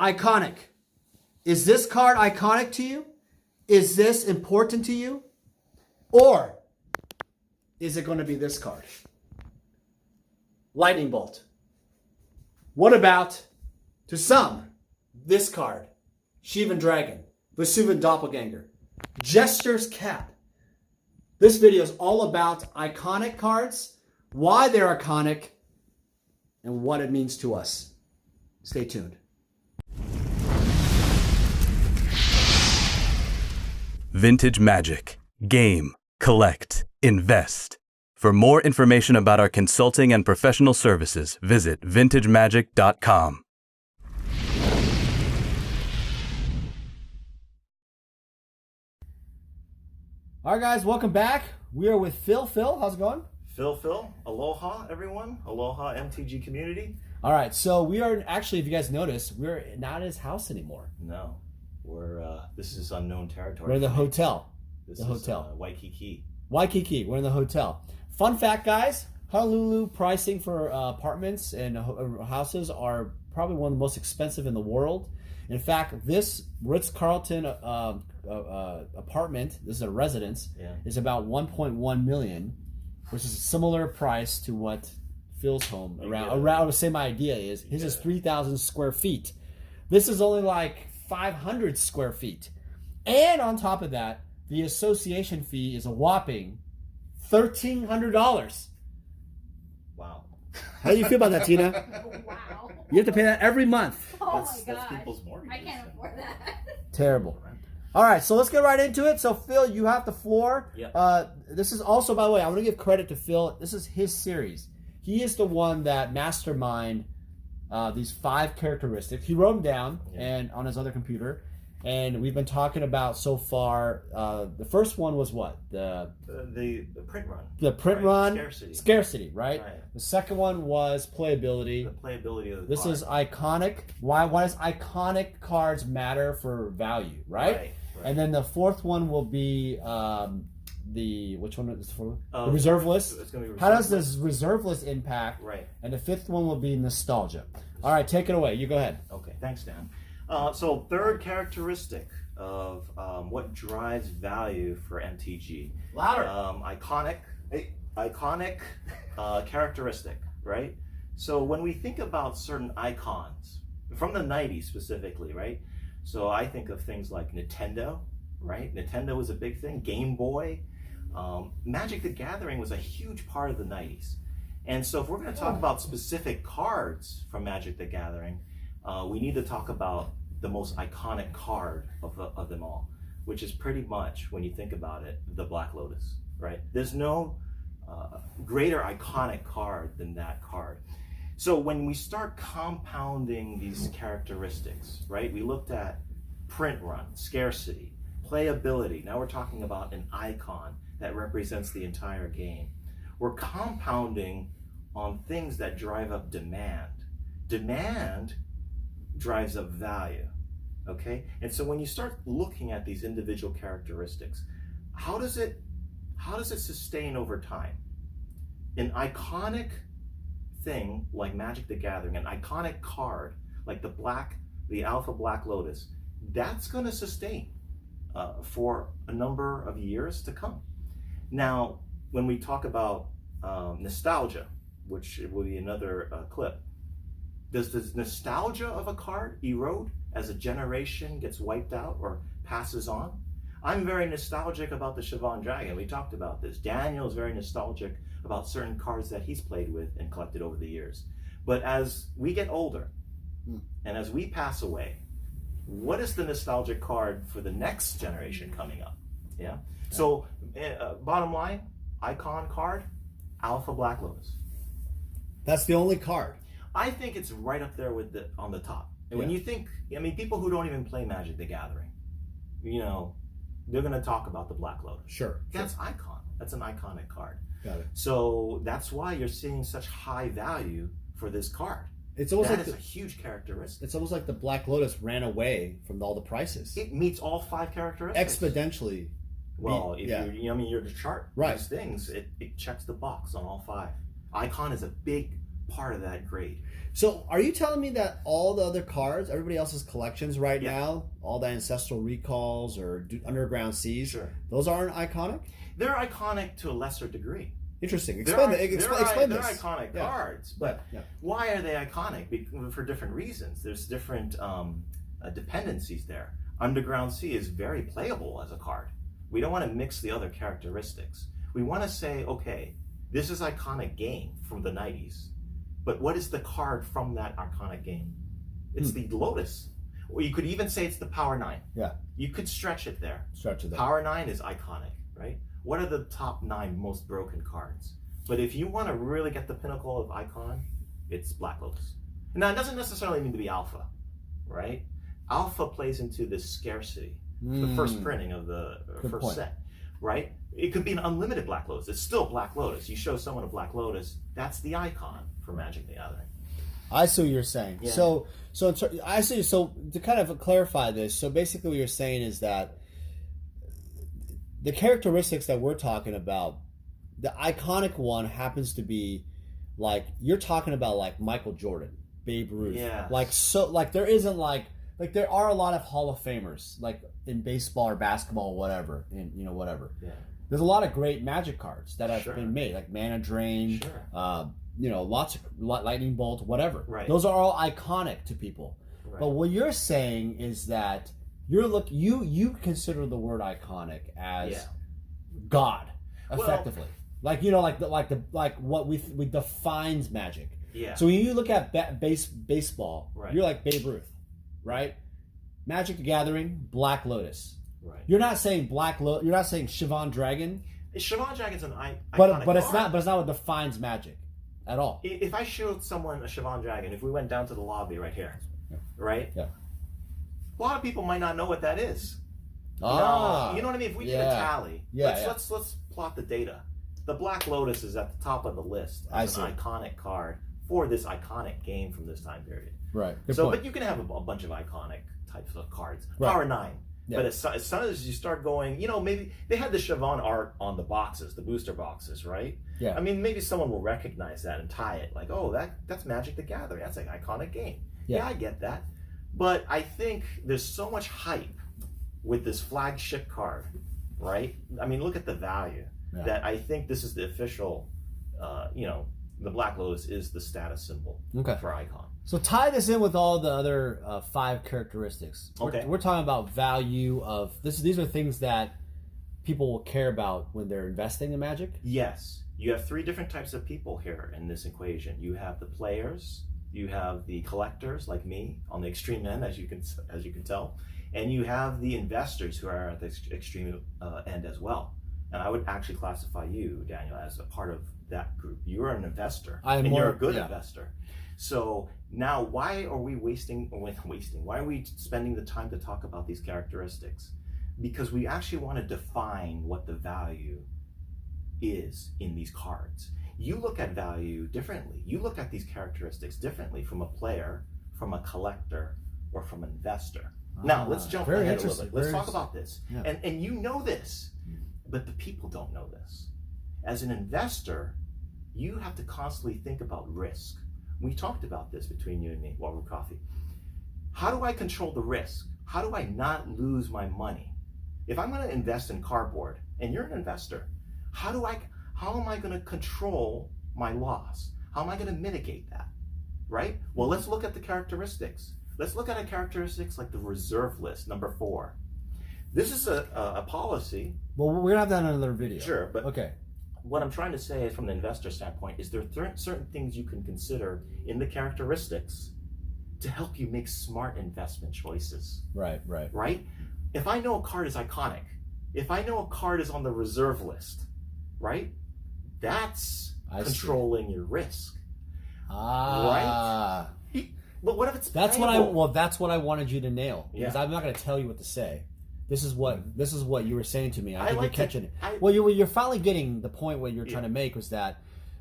iconic. Is this card iconic to you? Is this important to you? Or is it going to be this card? Lightning Bolt. What about, to some, this card? Shivan Dragon. Vesuvian Doppelganger. Jester's Cap. This video is all about iconic cards, why they're iconic, and what it means to us. Stay tuned. Vintage Magic. Game, collect, invest. For more information about our consulting and professional services, visit vintagemagic.com. All right, guys, welcome back. We are with Phil. Phil, how's it going? Phil, aloha everyone, aloha MTG community. All right, so we are actually, if you guys notice, we're not at his house anymore. No, this is unknown territory. We're in the hotel. This the is hotel. Waikiki. Waikiki, we're in the hotel. Fun fact, guys, Honolulu pricing for apartments and houses are probably one of the most expensive in the world. In fact, this Ritz-Carlton apartment, this is a residence, is about 1.1 million, which is a similar price to what Phil's home around the same idea is. His is 3,000 square feet. This is only like 500 square feet. And on top of that, the association fee is a whopping $1,300. Wow. How do you feel about that, Tina? Wow. You have to pay that every month. Oh That's my god. people's mortgages. I can't afford that. Terrible. All right, so let's get right into it. So, Phil, you have the floor. Yep. This is also, by the way, I want to give credit to Phil. This is his series. He is the one that masterminded these 5 characteristics. He wrote them down and on his other computer. And we've been talking about so far. The first one was what? The print run. The print run. Scarcity, right? The second one was playability. The playability of the This card. is iconic. Why does iconic cards matter for value, right? And then the fourth one will be which one is the fourth? The reserve list. It's gonna be How does this reserve list impact? Right. And the fifth one will be nostalgia. All right, take it away. You go ahead. Okay, thanks, Dan. So third characteristic of what drives value for MTG. Louder. Iconic characteristic, right? So when we think about certain icons, from the 90s specifically, right? So I think of things like Nintendo, right? Nintendo was a big thing. Game Boy. Magic the Gathering was a huge part of the 90s. And so if we're going to talk about specific cards from Magic the Gathering, we need to talk about the most iconic card of them all, which is pretty much, when you think about it, the Black Lotus, right? There's no greater iconic card than that card. So when we start compounding these characteristics, right? We looked at print run, scarcity, playability. Now we're talking about an icon that represents the entire game. We're compounding on things that drive up demand. Demand drives up value, okay? And so when you start looking at these individual characteristics, how does it sustain over time? An iconic thing like Magic the Gathering, an iconic card like the Alpha Black Lotus, that's going to sustain for a number of years to come. Now, when we talk about nostalgia, which will be another clip, does the nostalgia of a card erode as a generation gets wiped out or passes on? I'm very nostalgic about the Shivan Dragon. We talked about this. Daniel is very nostalgic about certain cards that he's played with and collected over the years. But as we get older and as we pass away, what is the nostalgic card for the next generation coming up? Yeah. So bottom line, icon card, Alpha Black Lotus. That's the only card. I think it's right up there with on the top. And when you think, I mean, people who don't even play Magic the Gathering, you know, they're going to talk about the Black Lotus. Sure. That's icon. That's an iconic card. Got it. So that's why you're seeing such high value for this card. It's almost That like is a huge characteristic. it's almost like the Black Lotus ran away from all the prices. It meets all 5 characteristics. Exponentially. Well, if you're the chart, right. these things, it checks the box on all 5. Icon is a big part of that grade. So are you telling me that all the other cards, everybody else's collections right now, all the Ancestral Recalls or Underground Seas, those aren't iconic? They're iconic to a lesser degree. Interesting. Explain this. They're iconic cards, but why are they iconic? For different reasons. There's different dependencies there. Underground Sea is very playable as a card. We don't want to mix the other characteristics. We want to say, okay, this is iconic game from the 90s, but what is the card from that iconic game? It's the Lotus. Or you could even say it's the Power 9. Yeah. You could stretch it there. Power 9 is iconic, right? What are the top 9 most broken cards? But if you want to really get the pinnacle of icon, it's Black Lotus. Now, it doesn't necessarily need to be alpha, right? Alpha plays into this scarcity, the first printing of the first set, right? It could be an unlimited Black Lotus. It's still Black Lotus. You show someone a Black Lotus, that's the icon for Magic the Gathering. I see what you're saying. Yeah. So I see. So to kind of clarify this, so basically what you're saying is that the characteristics that we're talking about, the iconic one happens to be like, you're talking about like Michael Jordan, Babe Ruth. Yeah. Like there isn't like there are a lot of Hall of Famers, like in baseball or basketball or whatever, and whatever. Yeah. There's a lot of great Magic cards that have been made, like Mana Drain, lots of Lightning Bolt, whatever. Right. Those are all iconic to people. Right. But what you're saying is that you consider the word iconic as God, effectively. Like what we defines Magic. Yeah. So when you look at baseball, you're like Babe Ruth, right? Magic the Gathering, Black Lotus. Right. You're not saying You're not saying Siobhan Dragon. Siobhan Dragon's an iconic but it's not. But it's not what defines Magic, at all. If I showed someone a Siobhan Dragon, if we went down to the lobby right here, right? Yeah. A lot of people might not know what that is. You know what I mean? If we did a tally, let's plot the data. The Black Lotus is at the top of the list as an iconic card for this iconic game from this time period. Right. But you can have a bunch of iconic types of cards. Power 9. Yeah. But as soon as you start going, maybe they had the Siobhan art on the boxes, the booster boxes, right? Yeah. I mean, maybe someone will recognize that and tie it like, oh, that's Magic the Gathering. That's an iconic game. Yeah, I get that. But I think there's so much hype with this flagship card, right? I mean, look at the value. Yeah. That I think this is the official, the Black Lotus is the status symbol for icon. So tie this in with all the other 5 characteristics. We're talking about value of this. These are things that people will care about when they're investing in Magic. Yes, you have 3 different types of people here in this equation. You have the players, you have the collectors like me on the extreme end, as you can tell, and you have the investors who are at the extreme end as well. And I would actually classify you, Daniel, as a part of that group. You're an investor, you're a good investor. So now, why are we why are we spending the time to talk about these characteristics? Because we actually want to define what the value is in these cards. You look at value differently. You look at these characteristics differently from a player, from a collector, or from an investor. Now, let's jump ahead a little bit. Let's talk about this. Yeah. And you know this, but the people don't know this. As an investor, you have to constantly think about risk. We talked about this between you and me while we're coffee. How do I control the risk? How do I not lose my money? If I'm going to invest in cardboard, and you're an investor, how am I going to control my loss? How am I going to mitigate that? Right? Well, let's look at the characteristics. Let's look at a characteristics like the reserve list, number 4. This is a policy. Well, we're going to have that in another video. Sure, but what I'm trying to say from the investor standpoint is there are certain things you can consider in the characteristics to help you make smart investment choices. Right. If I know a card is iconic, if I know a card is on the reserve list, right? That's controlling your risk. Right? But what if it's that's what I wanted you to nail. Because I'm not going to tell you what to say. This is what you were saying to me. I think you're catching it. Well, you're finally getting the point what you're trying to make was that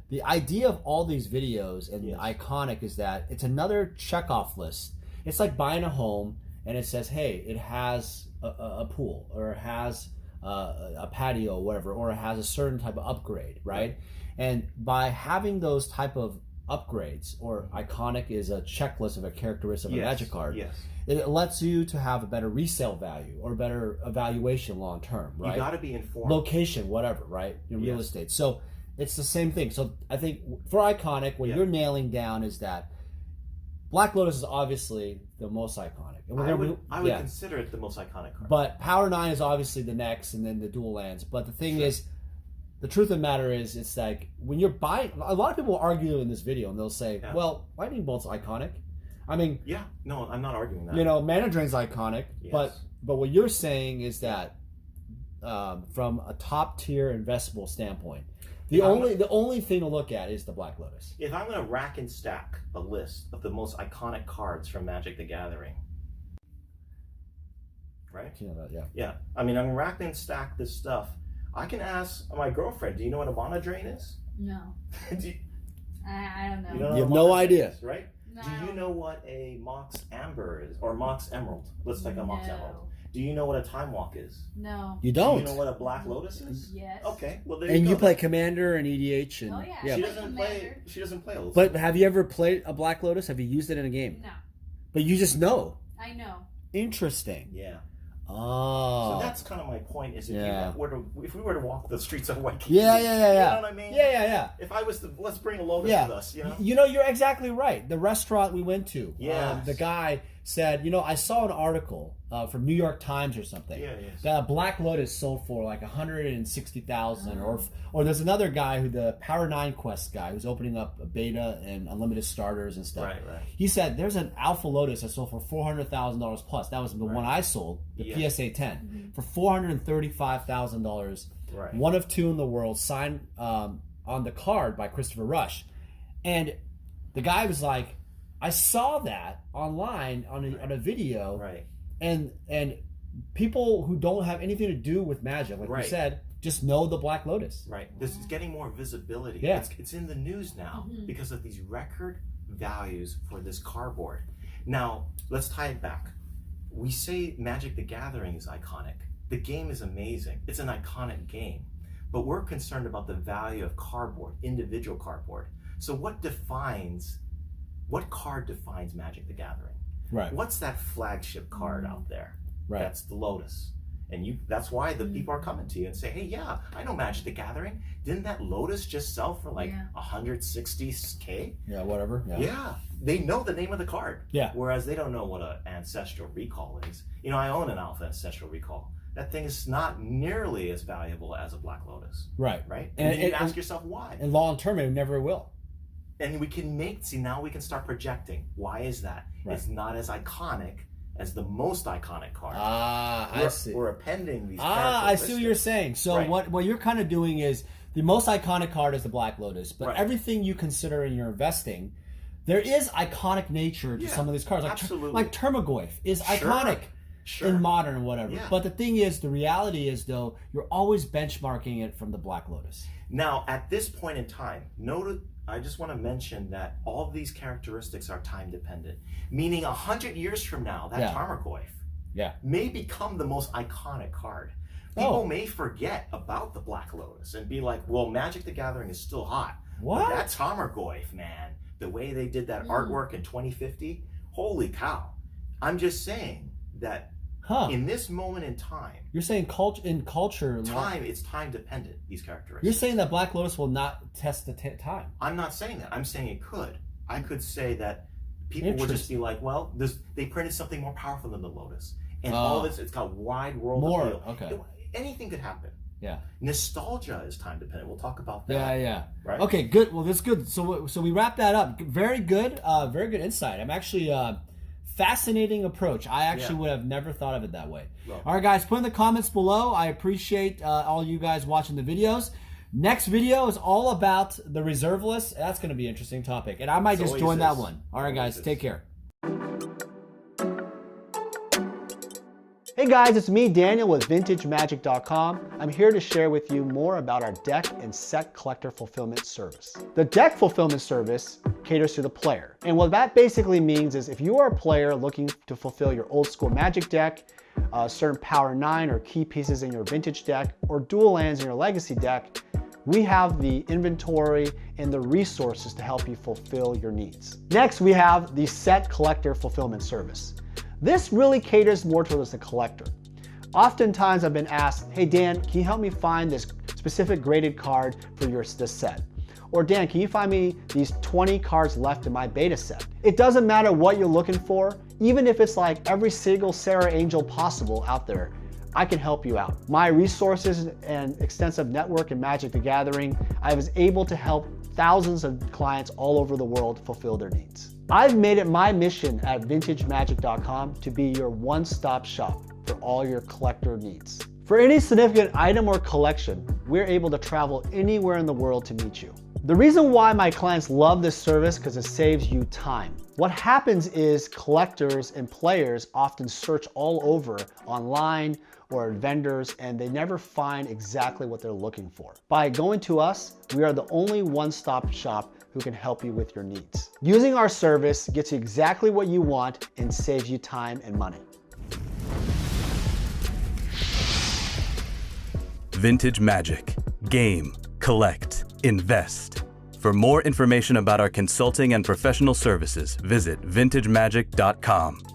the idea of all these videos and iconic is that it's another checkoff list. It's like buying a home and it says, hey, it has a pool or it has a patio or whatever, or it has a certain type of upgrade, right? And by having those type of upgrades, or iconic is a checklist of a characteristic of a Magic card. Yes. It lets you to have a better resale value or better evaluation long term, right? You got to be informed. Location, whatever, right? In real estate. So it's the same thing. So I think for iconic, what you're nailing down is that Black Lotus is obviously the most iconic. And I would consider it the most iconic card. But Power 9 is obviously the next, and then the dual lands. But the thing is, the truth of the matter is, it's like when you're buying, a lot of people argue in this video and they'll say, well, Lightning Bolt's iconic. I mean, no, I'm not arguing that. You know, Mana Drain's iconic, but what you're saying is that from a top tier investable standpoint, the only thing to look at is the Black Lotus. If I'm going to rack and stack a list of the most iconic cards from Magic the Gathering, right? Yeah. I mean, I'm going to rack and stack this stuff. I can ask my girlfriend, do you know what a Mana Drain is? No. I don't know. You have no idea. Is, right? No. Do you know what a Mox Amber is? Or Mox Emerald? Let's take a Mox Emerald. Do you know what a Time Walk is? No. You don't? Do you know what a Black Lotus is? Yes. Okay, well there and you go. play Commander and EDH and She doesn't play those. But have you ever played a Black Lotus? Have you used it in a game? No. But you just know. I know. Interesting. Yeah. Oh. So that's kind of my point. Is if we were to walk the streets of Waikiki. Yeah. You know what I mean? Yeah. If I was to, let's bring a Lotus with us. You know, you're exactly right. The restaurant we went to. Yes. The guy said, I saw an article from New York Times or something. That a Black Lotus sold for like $160,000, or there's another guy who the Power 9 Quest guy who's opening up a beta and unlimited starters and stuff. Right. He said there's an Alpha Lotus that sold for $400,000 plus. That was the one I sold, the PSA 10, for $435,000. Right. One of two in the world, signed on the card by Christopher Rush, and the guy was like, I saw that online on a video, right? And people who don't have anything to do with Magic, like you said, just know the Black Lotus. Right. This is getting more visibility. Yeah. It's in the news now because of these record values for this cardboard. Now, let's tie it back. We say Magic the Gathering is iconic. The game is amazing. It's an iconic game. But we're concerned about the value of cardboard, individual cardboard. So what card defines Magic the Gathering? Right. What's that flagship card out there? Right. That's the Lotus. And that's why the people are coming to you and say, hey, yeah, I know Magic the Gathering. Didn't that Lotus just sell for like $160K? Yeah, whatever. Yeah. They know the name of the card. Yeah. Whereas they don't know what an Ancestral Recall is. I own an Alpha Ancestral Recall. That thing is not nearly as valuable as a Black Lotus. Right. And you ask yourself why. And long term, it never will. And we can now we can start projecting. Why is that? Right. It's not as iconic as the most iconic card. I see. We're appending these I see what you're saying. So what you're kind of doing is the most iconic card is the Black Lotus, but everything you consider in your investing, there is iconic nature to some of these cards. Like Termagoyf is iconic in modern or whatever. Yeah. But the thing is, the reality is, though, you're always benchmarking it from the Black Lotus. Now, at this point in time, I just want to mention that all of these characteristics are time dependent, meaning 100 years from now, that Tarmogoyf may become the most iconic card. People may forget about the Black Lotus and be like, well, Magic the Gathering is still hot. What? But that Tarmogoyf, man, the way they did that artwork in 2050, holy cow. I'm just saying that in this moment in time, you're saying culture, it's time dependent, these characteristics. You're saying that Black Lotus will not test the time. I'm not saying that. I'm saying it could. I could say that people would just be like, well, they printed something more powerful than the Lotus. And all this, it's got wide world appeal. Okay. Anything could happen. Yeah. Nostalgia is time dependent. We'll talk about that. Yeah. Right? Okay, good. Well, that's good. So we wrap that up. Very good insight. I'm actually... fascinating approach. I actually would have never thought of it that way. Well, all right, guys, put in the comments below. I appreciate all you guys watching the videos. Next video is all about the reserve list. That's going to be an interesting topic, and I might just join that one. All right, guys, take care. Hey guys, it's me, Daniel, with VintageMagic.com. I'm here to share with you more about our deck and set collector fulfillment service. The deck fulfillment service caters to the player. And what that basically means is if you are a player looking to fulfill your old school Magic deck, certain Power 9 or key pieces in your vintage deck, or dual lands in your legacy deck, we have the inventory and the resources to help you fulfill your needs. Next, we have the set collector fulfillment service. This really caters more towards the collector. Oftentimes I've been asked, hey Dan, can you help me find this specific graded card for this set? Or Dan, can you find me these 20 cards left in my beta set? It doesn't matter what you're looking for, even if it's like every single Sarah Angel possible out there, I can help you out. My resources and extensive network in Magic the Gathering, I was able to help thousands of clients all over the world fulfill their needs. I've made it my mission at vintagemagic.com to be your one-stop shop for all your collector needs. For any significant item or collection, we're able to travel anywhere in the world to meet you. The reason why my clients love this service because it saves you time. What happens is collectors and players often search all over online or vendors and they never find exactly what they're looking for. By going to us, we are the only one-stop shop who can help you with your needs. Using our service gets you exactly what you want and saves you time and money. Vintage Magic. Game, collect, invest. For more information about our consulting and professional services, visit vintagemagic.com.